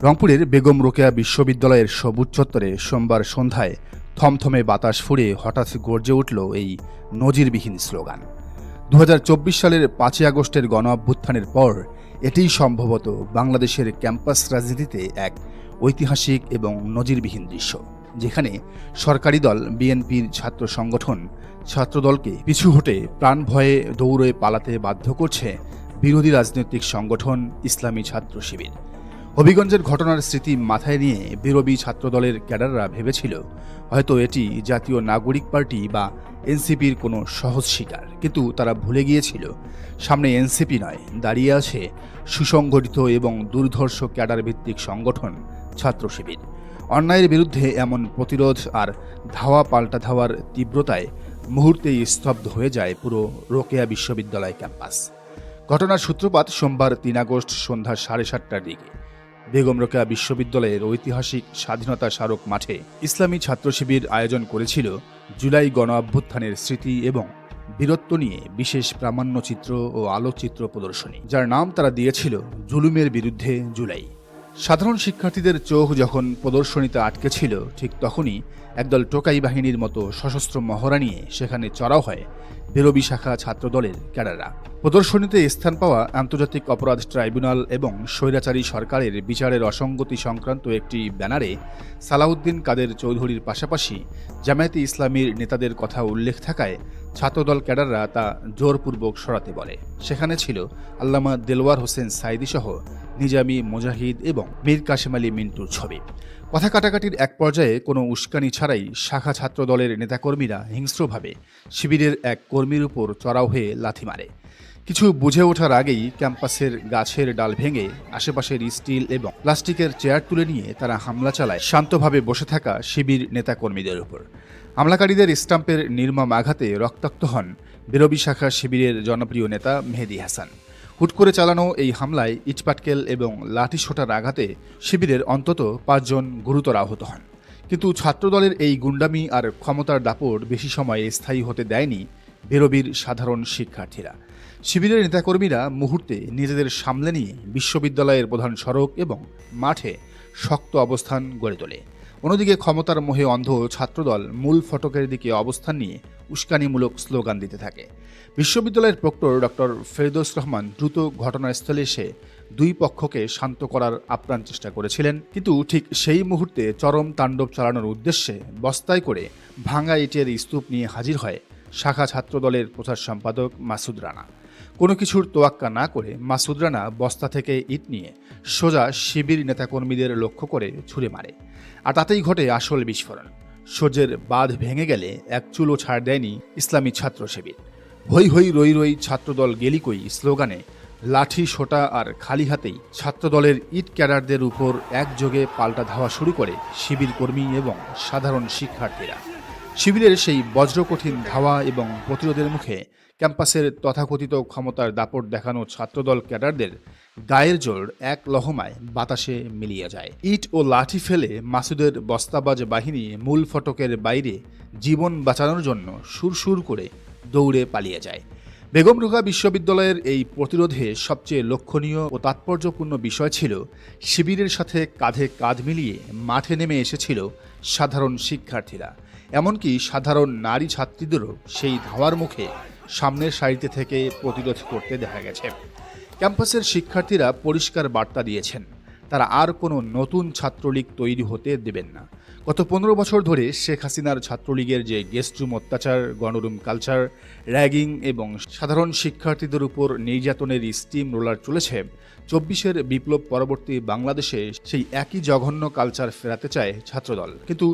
রংপুরের বেগম রোকেয়া বিশ্ববিদ্যালয়ের সবুজ চত্বরে সোমবার সন্ধ্যায় থমথমে বাতাস ফুঁড়ে হঠাৎ গর্জে উঠল এই নজিরবিহীন স্লোগান। 2024 সালের 5ই আগস্টের গণ অভ্যুত্থানের পর এটিই সম্ভবত বাংলাদেশের ক্যাম্পাস রাজনীতিতে এক ঐতিহাসিক এবং নজিরবিহীন দৃশ্য, যেখানে সরকারি দল বিএনপির ছাত্র সংগঠন ছাত্রদলকে পিছু হটে প্রাণ ভয়ে দৌড়ে পালাতে বাধ্য করছে বিরোধী রাজনৈতিক সংগঠন ইসলামী ছাত্র শিবির। হবিগঞ্জের ঘটনার স্মৃতি মাথায় নিয়ে বিরোধী ছাত্রদলের ক্যাডাররা ভেবেছিল হয়তো এটি জাতীয় নাগরিক পার্টি বা এনসিপির কোনো সহজ শিকার, কিন্তু তারা ভুলে গিয়েছিল সামনে এনসিপি নয়, দাঁড়িয়ে আছে সুসংগঠিত এবং দুর্ধর্ষ ক্যাডার ভিত্তিক সংগঠন ছাত্র শিবির। অন্যায়ের বিরুদ্ধে এমন প্রতিরোধ আর ধাওয়া পাল্টা ধাওয়ার তীব্রতায় মুহূর্তেই স্তব্ধ হয়ে যায় পুরো রোকেয়া বিশ্ববিদ্যালয় ক্যাম্পাস। ঘটনার সূত্রপাত সোমবার 3 আগস্ট সন্ধ্যা 7:30টার দিকে বেগম রোকেয়া বিশ্ববিদ্যালয়ের ঐতিহাসিক স্বাধীনতা স্মারক মাঠে ইসলামী ছাত্র শিবির আয়োজন করেছিল জুলাই গণ অভ্যুত্থানের স্মৃতি এবং বীরত্ব নিয়ে বিশেষ প্রামাণ্যচিত্র ও আলোকচিত্র প্রদর্শনী, যার নাম তারা দিয়েছিল জুলুমের বিরুদ্ধে জুলাই। সাধারণ শিক্ষার্থীদের চোখ যখন প্রদর্শনীতে আটকে ছিল, ঠিক তখনই একদল টোকাই বাহিনীর মতো সশস্ত্র মহড়া নিয়ে সেখানে চড়াও হয় বিরোধী শাখা ছাত্রদলের ক্যাডাররা। প্রদর্শনীতে স্থান পাওয়া আন্তর্জাতিক অপরাধ ট্রাইব্যুনাল এবং স্বৈরাচারী সরকারের বিচারের অসঙ্গতি সংক্রান্ত একটি ব্যানারে সালাউদ্দিন কাদের চৌধুরীর পাশাপাশি জামায়াতে ইসলামীর নেতাদের কথা উল্লেখ থাকায় ছাত্রদল ক্যাডাররা তা জোরপূর্বক সরাতে বলে। সেখানে ছিল আল্লামা দেলওয়ার হোসেন সাইদি সহ নিজামী, মুজাহিদ এবং মীর কাশেম আলী মিন্টুর ছবি। কথা কাটাকাটির এক পর্যায়ে কোনো উস্কানি ছাড়াই শাখা ছাত্রদলের নেতাকর্মীরা হিংস্রভাবে শিবিরের এক কর্মীর উপর চড়াও হয়ে লাথি মারে। কিছু বুঝে ওঠার আগেই ক্যাম্পাসের গাছের ডাল ভেঙে আশেপাশের স্টিল এবং প্লাস্টিকের চেয়ার তুলে নিয়ে তারা হামলা চালায় শান্তভাবে বসে থাকা শিবির নেতাকর্মীদের উপর। হামলাকারীদের স্টাম্পের নির্মম আঘাতে রক্তাক্ত হন বিরোধী শাখা শিবিরের জনপ্রিয় নেতা মেহেদী হাসান। হুট করে চালানো এই হামলায় ইটপাটকেল এবং লাঠি সোঁটার আঘাতে শিবিরের অন্তত 5 জন গুরুতর আহত হন। কিন্তু ছাত্রদলের এই গুন্ডামি আর ক্ষমতার দাপট বেশি সময় স্থায়ী হতে দেয়নি বিরোধীর সাধারণ শিক্ষার্থীরা। শিবিরের নেতাকর্মীরা মুহূর্তে নিজেদের সামলে নিয়ে বিশ্ববিদ্যালয়ের প্রধান সড়ক এবং মাঠে শক্ত অবস্থান গড়ে তোলে। অন্যদিকে ক্ষমতার মোহে অন্ধ ছাত্রদল মূল ফটকের দিকে অবস্থান নিয়ে উস্কানিমূলক স্লোগান দিতে থাকে। বিশ্ববিদ্যালয়ের প্রক্টর ডক্টর ফেরদৌস রহমান দ্রুত ঘটনাস্থলে এসে দুই পক্ষকে শান্ত করার আপ্রাণ চেষ্টা করেছিলেন, কিন্তু ঠিক সেই মুহূর্তে চরম তাণ্ডব চালানোর উদ্দেশ্যে বস্তায় করে ভাঙা ইটের স্তূপ নিয়ে হাজির হয় শাখা ছাত্রদলের প্রচার সম্পাদক মাসুদ রানা। কোনো কিছুর তোয়াক্কা না করে মাসুদ রানা বস্তা থেকে ইট নিয়ে সোজা শিবির নেতাকর্মীদের লক্ষ্য করে ছুঁড়ে মারে, আর তাতেই ঘটে আসল বিস্ফোরণ। সূর্যের বাঁধ ভেঙে গেলে এক চুলও ছাড় দেয়নি ইসলামী ছাত্র শিবির। হই হই রই রই ছাত্রদল গেলিকই স্লোগানে লাঠি সোটা আর খালি হাতেই ছাত্রদলের ইট ক্যাডারদের উপর একযোগে পাল্টা ধাওয়া শুরু করে শিবির কর্মী এবং সাধারণ শিক্ষার্থীরা। শিবিরের সেই বজ্রকঠিন ধাওয়া এবং প্রতিরোধের মুখে ক্যাম্পাসের তথাকথিত ক্ষমতার দাপট দেখানো ছাত্রদল ক্যাডারদের গায়ের জোর এক লহমায় বাতাসে মিলিয়ে যায়। ইট ও লাঠি ফেলে মাসুদের বস্তাবাজ বাহিনী মূল ফটকের বাইরে জীবন বাঁচানোর জন্য সুরসুর করে দৌড়ে পালিয়ে যায়। বেগম রোকেয়া বিশ্ববিদ্যালয়ের এই প্রতিরোধে সবচেয়ে লক্ষণীয় ও তাৎপর্যপূর্ণ বিষয় ছিল শিবিরের সাথে কাঁধে কাঁধ মিলিয়ে মাঠে নেমে এসেছিল সাধারণ শিক্ষার্থীরা। এমনকি সাধারণ নারী ছাত্রীদেরও সেই ধাওয়ার মুখে সামনের সারিতে থেকে প্রতিরোধ করতে দেখা গেছে। ক্যাম্পাসের শিক্ষার্থীরা পরিষ্কার বার্তা দিয়েছেন, তারা আর কোনো নতুন ছাত্রলীগ তৈরি হতে দেবেন না। গত 15 বছর ধরে শেখ হাসিনার ছাত্রলীগের যে গেস্টরুম অত্যাচার, গণরুম কালচার, র্যাগিং এবং সাধারণ শিক্ষার্থীদের উপর নির্যাতনের স্টিম রোলার চলেছে, 24-এর বিপ্লব পরবর্তী বাংলাদেশে সেই একই জঘন্য কালচার ফেরাতে চায় ছাত্রদল। কিন্তু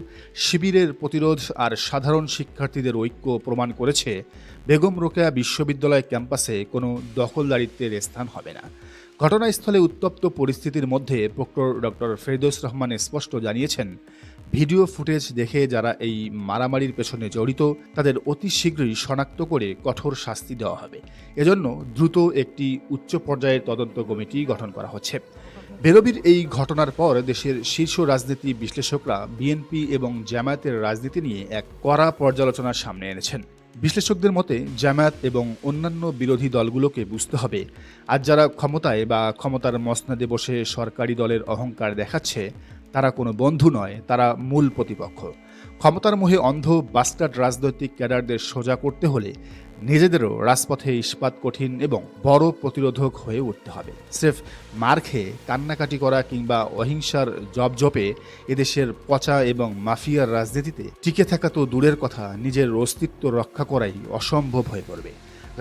শিবিরের প্রতিরোধ আর সাধারণ শিক্ষার্থীদের ঐক্য প্রমাণ করেছে বেগম রোকেয়া বিশ্ববিদ্যালয় ক্যাম্পাসে কোনো দখলদারিত্বের স্থান হবে না। ঘটনাস্থলে উত্তপ্ত পরিস্থিতির মধ্যে প্রক্টর ডক্টর ফেরদৌস রহমান স্পষ্ট জানিয়েছেন, ভিডিও ফুটেজ দেখে যারা এই মারামারির পেছনে জড়িত তাদের অতি শীঘ্রই শনাক্ত করে কঠোর শাস্তি দেওয়া হবে। এজন্য দ্রুত একটি উচ্চ পর্যায়ের তদন্ত কমিটি গঠন করা হচ্ছে। বেরোবির এই ঘটনার পর দেশের শীর্ষ রাজনীতি বিশ্লেষকরা বিএনপি এবং জামায়াতের রাজনীতি নিয়ে এক কড়া পর্যালোচনার সামনে এনেছেন। বিশ্লেষকদের মতে জামায়াত এবং অন্যান্য বিরোধী দলগুলোকে বুঝতে হবে, আজ যারা ক্ষমতায় বা ক্ষমতার মসনদে বসে সরকারি দলের অহংকার দেখাচ্ছে তারা কোনো বন্ধু নয়, তারা মূল প্রতিপক্ষ। ক্ষমতার মোহে অন্ধ বাস্টার্ড রাজনৈতিক ক্যাডারদের সোজা করতে হলে নিজেদেরও রাজপথে ইস্পাত কঠিন এবং বড় প্রতিরোধক হয়ে উঠতে হবে। স্রেফ মার খেয়ে কান্নাকাটি করা কিংবা অহিংসার জপে এদেশের পচা এবং মাফিয়ার রাজনীতিতে টিকে থাকা তো দূরের কথা, নিজের অস্তিত্ব রক্ষা করাই অসম্ভব হয়ে পড়বে।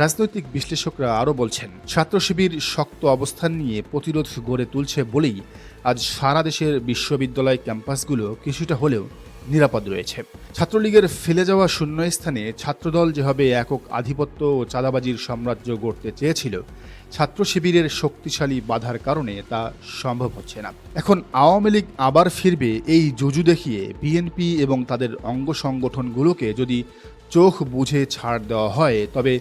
রাজনৈতিক বিশ্লেষকরা আরও বলছেন, ছাত্র শিবির শক্ত অবস্থান নিয়ে প্রতিরোধ গড়ে তুলছে বলেই আজ সারা দেশের বিশ্ববিদ্যালয় ক্যাম্পাসগুলো কিছুটা হলেও নিরাপদ রয়েছে। ছাত্রলীগের ফেলে যাওয়া শূন্যস্থানে ছাত্রদল যেভাবে একক আধিপত্য ও চাঁদাবাজির সাম্রাজ্য গড়তে চেয়েছিল, ছাত্র শিবিরের শক্তিশালী বাধার কারণে তা সম্ভব হচ্ছে না। এখন আওয়ামী লীগ আবার ফিরবে এই জুজু দেখিয়ে বিএনপি এবং তাদের অঙ্গ সংগঠনগুলোকে যদি চোখ বুঝে ছাড় দেওয়া হয়, তবে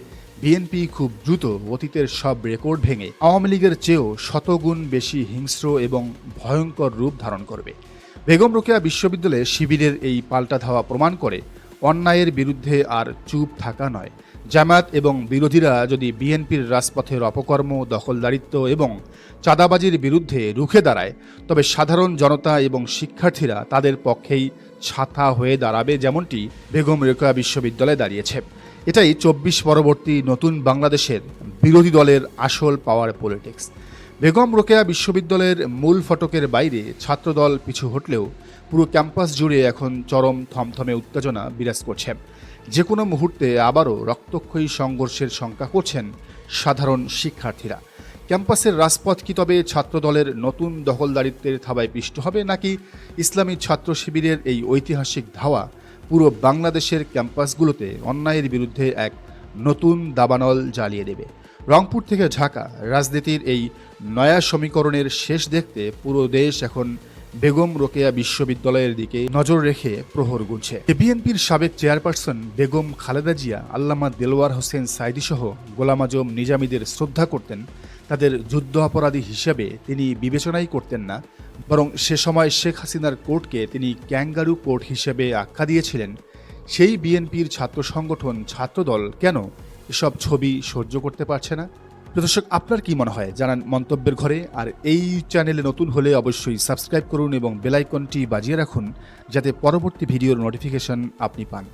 বিএনপি খুব দ্রুত অতীতের সব রেকর্ড ভেঙে আওয়ামী লীগের চেয়েও শতগুণ বেশি হিংস্র এবং ভয়ঙ্কর রূপ ধারণ করবে। বেগম রোকেয়া বিশ্ববিদ্যালয়ে শিবিরের এই পাল্টা ধাওয়া প্রমাণ করে অন্যায়ের বিরুদ্ধে আর চুপ থাকা নয়। জামায়াত এবং বিরোধীরা যদি বিএনপির রাজপথের অপকর্ম, দখলদারিত্ব এবং চাঁদাবাজির বিরুদ্ধে রুখে দাঁড়ায়, তবে সাধারণ জনতা এবং শিক্ষার্থীরা তাদের পক্ষেই ছাতা হয়ে দাঁড়াবে, যেমনটি বেগম রোকেয়া বিশ্ববিদ্যালয়ে দাঁড়িয়েছে। এটাই ২৪ পরবর্তী নতুন বাংলাদেশের বিরোধী দলের আসল পাওয়ার পলিটিক্স। বেগম রোকেয়া বিশ্ববিদ্যালয়ের মূল ফটকের বাইরে ছাত্রদল পিছু হটলেও পুরো ক্যাম্পাস জুড়ে এখন চরম থমথমে উত্তেজনা বিরাজ করছে। যে কোনো মুহূর্তে আবারও রক্তক্ষয়ী সংঘর্ষের শঙ্কা করছেন সাধারণ শিক্ষার্থীরা। ক্যাম্পাসের রাজপথ কি তবে ছাত্রদলের নতুন দখলদারিত্বের থাবায় পিষ্ট হবে, নাকি ইসলামী ছাত্র শিবিরের এই ঐতিহাসিক ধাওয়া পুরো বাংলাদেশের ক্যাম্পাসগুলোতে অন্যায়ের বিরুদ্ধে এক নতুন দাবানল জ্বালিয়ে দেবে? রংপুর থেকে ঢাকা রাজনীতির এই নয়া সমীকরণের শেষ দেখতে পুরো দেশ এখন বেগম রোকেয়া বিশ্ববিদ্যালয়ের দিকে নজর রেখে প্রহর গুনছে। বিএনপির সাবেক চেয়ারপারসন বেগম খালেদা জিয়া আল্লামা দেলোয়ার হোসেন সাইদি সহ গোলাম আজম নিজামীদের শ্রদ্ধা করতেন। তাদের যুদ্ধ অপরাধী হিসেবে তিনি বিবেচনাই করতেন না, বরং সে সময় শেখ হাসিনার কোর্টকে তিনি ক্যাঙ্গারু কোর্ট হিসেবে আখ্যা দিয়েছিলেন। সেই বিএনপির ছাত্র সংগঠন ছাত্রদল কেন এসব ছবি সহ্য করতে পারছে না? দর্শক, আপনার কি মনে হয় জানান মন্তব্যের ঘরে। আর এই চ্যানেলে নতুন হলে অবশ্যই সাবস্ক্রাইব করুন এবং বেল আইকনটি বাজিয়ে রাখুন, যাতে পরবর্তী ভিডিওর নোটিফিকেশন আপনি পান।